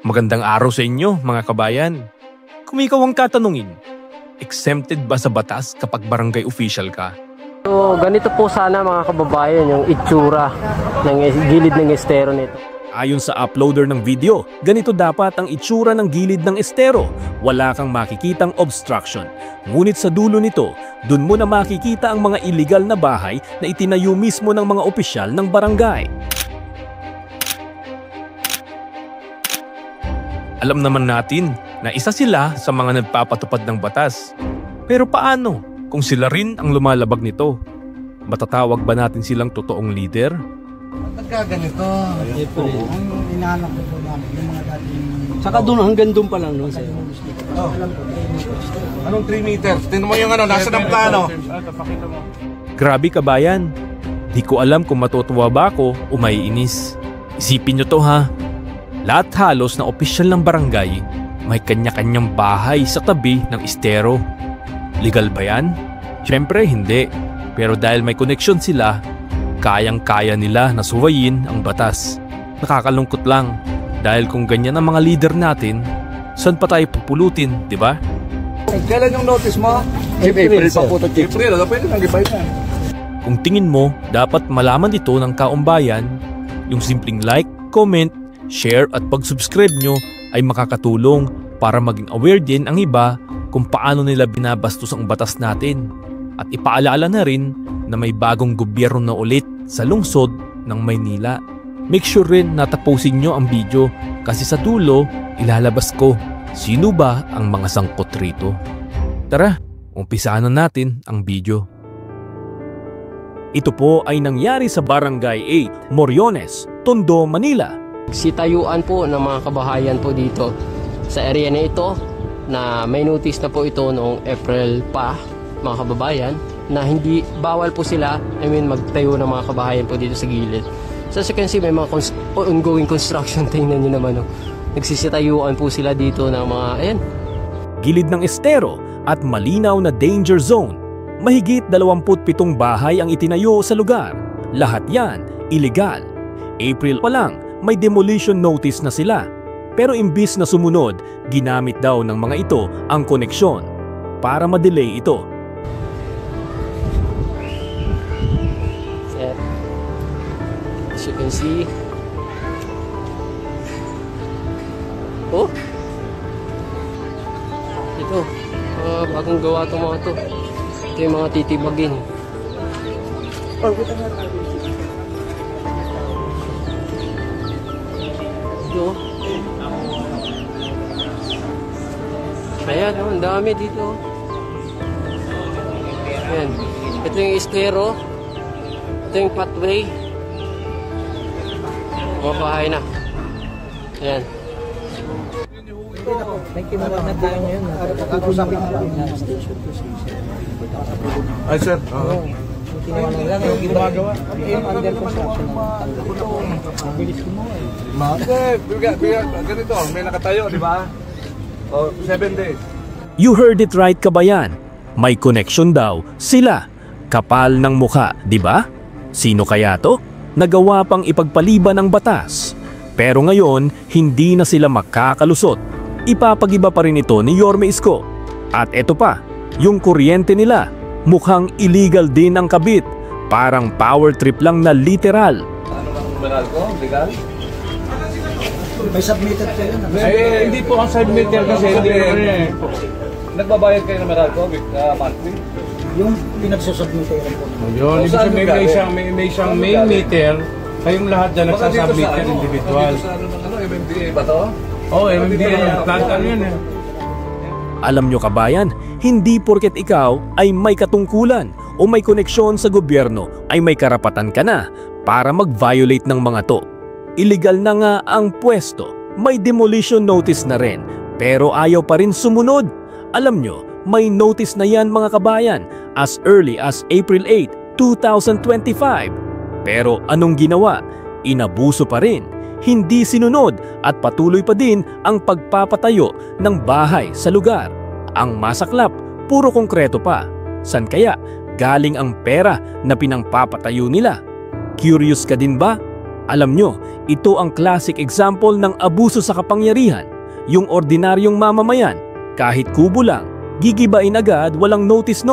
Magandang araw sa inyo mga kabayan. Kung ikaw ang tatanungin, exempted ba sa batas kapag barangay official ka? So ganito po sana mga kababayan yung itsura ng gilid ng estero nito. Ayon sa uploader ng video, ganito dapat ang itsura ng gilid ng estero. Wala kang makikitang obstruction. Ngunit sa dulo nito, dun mo na makikita ang mga illegal na bahay na itinayo mismo ng mga opisyal ng barangay. Alam naman natin na isa sila sa mga nagpapatupad ng batas. Pero paano kung sila rin ang lumalabag nito? Matatawag ba natin silang totoong leader? Nagkaganito. Ito. Ang inaanap ko namin, yung mga dating... Saka doon, hanggang doon pa lang noon sa'yo. Oh. Anong 3 meters? Tingnan mo yung ano, nasa ng plano. Grabe kabayan. Di ko alam kung matutuwa ba ako o maiinis. Isipin nyo to ha. Lahat halos na opisyal ng barangay may kanya-kanyang bahay sa tabi ng estero. Legal ba yan? Siyempre hindi. Pero dahil may koneksyon sila, kayang-kaya nila na suwayin ang batas. Nakakalungkot lang dahil kung ganyan ang mga leader natin, saan pa tayo pupulutin, di ba? Kailan yung notice mo? April pa po ito. April, pwede nang gibay na. Kung tingin mo, dapat malaman ito ng kaumbayan, yung simpleng like, comment, share at pag-subscribe nyo ay makakatulong para maging aware din ang iba kung paano nila binabastos ang batas natin. At ipaalala na rin na may bagong gobyerno na ulit sa lungsod ng Maynila. Make sure rin na tapusin nyo ang video kasi sa dulo ilalabas ko sino ba ang mga sangkot rito. Tara, umpisaan na natin ang video. Ito po ay nangyari sa Barangay 8, Moriones, Tondo, Manila. Sitayuan po ng mga kabahayan po dito sa area na ito na may notice na po ito noong April pa mga kababayan na hindi bawal po sila magtayo ng mga kabahayan po dito sa gilid. So as you can see may mga ongoing construction, tingnan nyo naman nagsisitayuan po sila dito ng mga gilid ng estero at malinaw na danger zone. Mahigit 27 bahay ang itinayo sa lugar. Lahat yan illegal. April pa lang may demolition notice na sila. Pero imbis na sumunod, ginamit daw ng mga ito ang koneksyon para ma-delay ito. As you can see. Oh! Ito, bagong gawa itong mga ito. Ito yung mga titibagin. Ito. Ayan, ang dami dito. Ayan. Ito yung estero. Ito yung pathway. Mga bahay na. Ayan. Ay sir, Gumagawa. Yung under construction. Bilis mo ganito, may nakatayo, di ba? 7 days. You heard it right kabayan. May connection daw sila. Kapal ng mukha, di ba? Sino kaya to? Nagawa pang ipagpaliban ng batas. Pero ngayon, hindi na sila makakalusot. Ipapagiba pa rin ito ni Yorme Isko. At eto pa, yung kuryente nila, mukhang illegal din ang kabit. Parang power trip lang na literal. Ano bang Meralco? Legal? May submitted kayo na. Hindi po ang submitted kasi hindi nagbabayad kayo ng Meralco monthly? Yung pinagsusubmit kayo po. Yun, ibig sabihin may isang main meter, kayong lahat dyan nagsasubmit ng individual. Sa MMDA ba to? Oo, MMDA yan. Planta yun eh. Alam nyo kabayan, hindi porket ikaw ay may katungkulan o may koneksyon sa gobyerno ay may karapatan ka na para mag-violate ng mga to. Illegal na nga ang pwesto, may demolition notice na rin, pero ayaw pa rin sumunod. Alam nyo, may notice na yan mga kabayan as early as April 8, 2025. Pero anong ginawa? Inabuso pa rin, hindi sinunod at patuloy pa din ang pagpapatayo ng bahay sa lugar. Ang masaklap, puro konkreto pa. San kaya galing ang pera na pinangpapatayo nila? Curious ka din ba? Alam nyo, ito ang classic example ng abuso sa kapangyarihan. Yung ordinaryong mamamayan, kahit kubo lang, gigibain agad, walang notice,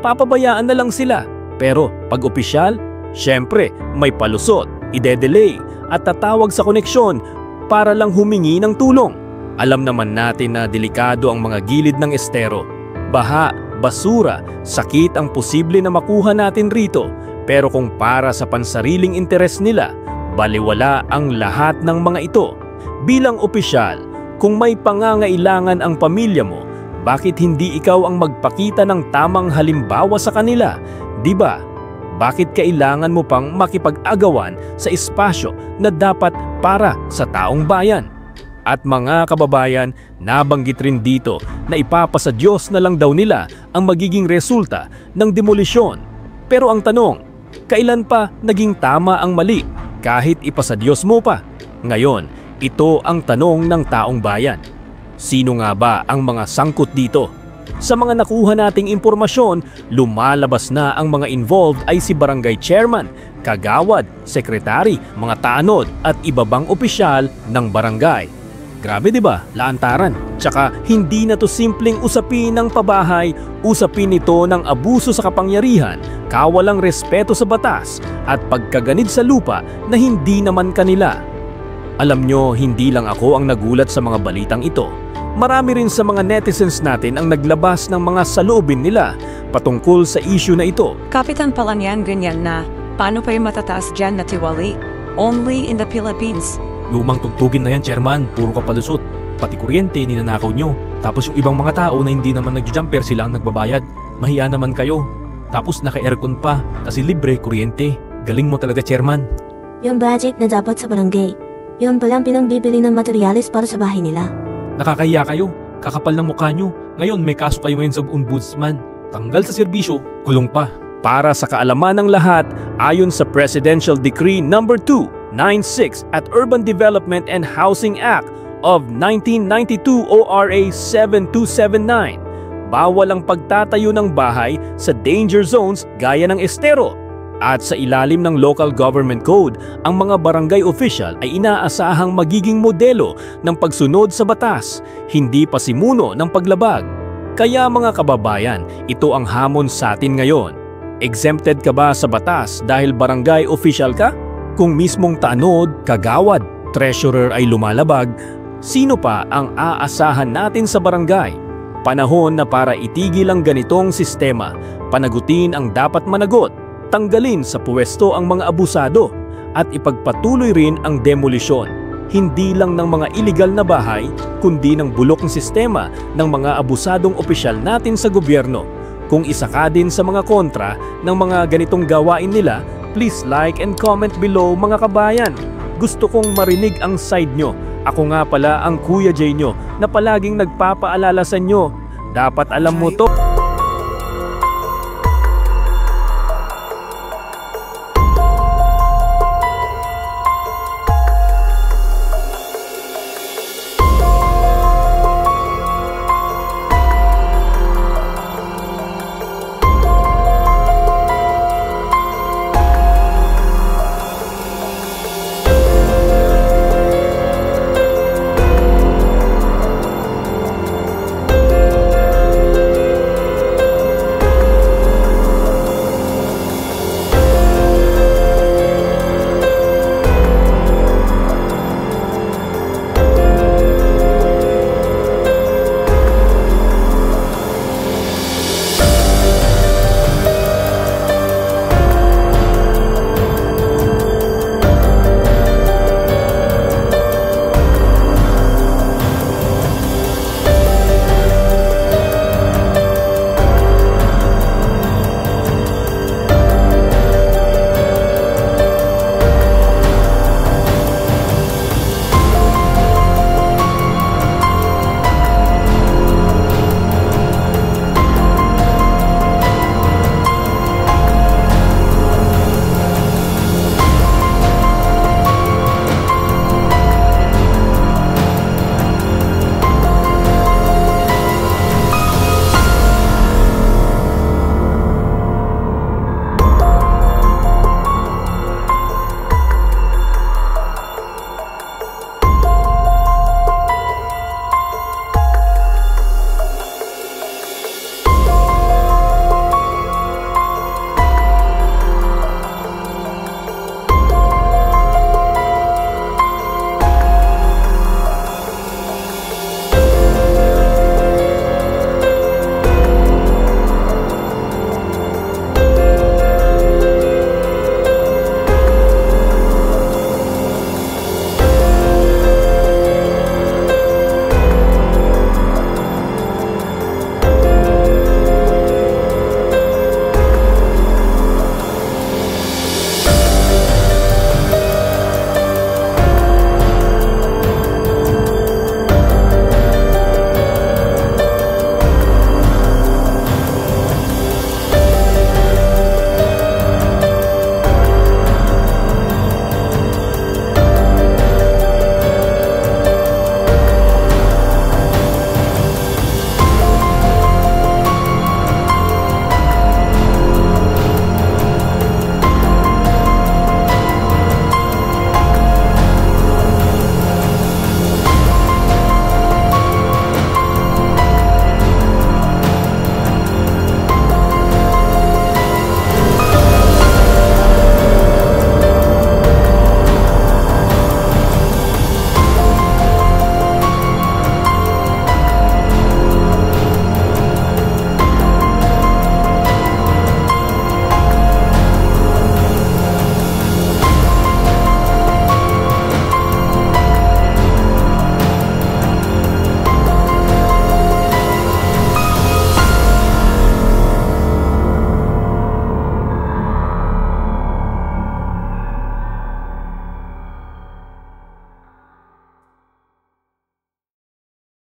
papabayaan na lang sila. Pero pag opisyal, syempre may palusot, ide-delay at tatawag sa koneksyon para lang humingi ng tulong. Alam naman natin na delikado ang mga gilid ng estero. Baha, basura, sakit ang posible na makuha natin rito. Pero kung para sa pansariling interes nila, baliwala ang lahat ng mga ito. Bilang opisyal, kung may pangangailangan ang pamilya mo, bakit hindi ikaw ang magpakita ng tamang halimbawa sa kanila? Diba? Bakit kailangan mo pang makipag-agawan sa espasyo na dapat para sa taong bayan? At mga kababayan, nabanggit rin dito na ipapasa Diyos na lang daw nila ang magiging resulta ng demolisyon. Pero ang tanong, kailan pa naging tama ang mali kahit ipasa Diyos mo pa? Ngayon, ito ang tanong ng taong bayan. Sino nga ba ang mga sangkot dito? Sa mga nakuha nating impormasyon, lumalabas na ang mga involved ay si barangay chairman, kagawad, sekretary, mga tanod at iba bang opisyal ng barangay. Grabe, di ba? Laantaran. Tsaka hindi na to simpleng usapin ng pabahay, usapin ito ng abuso sa kapangyarihan, kawalang respeto sa batas at pagkaganid sa lupa na hindi naman kanila. Alam nyo, hindi lang ako ang nagulat sa mga balitang ito. Marami rin sa mga netizens natin ang naglabas ng mga saloobin nila patungkol sa issue na ito. Kapitan pala niyan ganyan na, paano pa yung matataas dyan na tiwali? Only in the Philippines. Lumang tugtugin na yan, chairman. Puro kapalusot. Pati kuryente, ninanakaw nyo. Tapos yung ibang mga tao na hindi naman nag-jumper, sila ang nagbabayad. Mahiya naman kayo. Tapos naka-aircon pa, kasi libre kuryente. Galing mo talaga, chairman. Yung budget na dapat sa barangay, yun palang pinangbibili ng materyales para sa bahay nila. Nakakahiya kayo. Kakapal ng mukha nyo. Ngayon may kaso kayo ngayon sa ombudsman. Tanggal sa serbisyo, kulong pa. Para sa kaalaman ng lahat, ayon sa Presidential Decree No. 296 at Urban Development and Housing Act of 1992 ORA 7279, bawal ang pagtatayo ng bahay sa danger zones gaya ng estero. At sa ilalim ng Local Government Code, ang mga barangay official ay inaasahang magiging modelo ng pagsunod sa batas, hindi pasimuno ng paglabag. Kaya mga kababayan, ito ang hamon sa atin ngayon. Exempted ka ba sa batas dahil barangay official ka? Kung mismong tanod, kagawad, treasurer ay lumalabag, sino pa ang aasahan natin sa barangay? Panahon na para itigil ang ganitong sistema, panagutin ang dapat managot, tanggalin sa puwesto ang mga abusado at ipagpatuloy rin ang demolisyon, hindi lang ng mga iligal na bahay kundi ng bulok ng sistema ng mga abusadong opisyal natin sa gobyerno. Kung isa ka din sa mga kontra ng mga ganitong gawain nila, please like and comment below mga kabayan. Gusto kong marinig ang side nyo. Ako nga pala ang Kuya Jay nyo na palaging nagpapaalala sa inyo. Dapat alam mo to.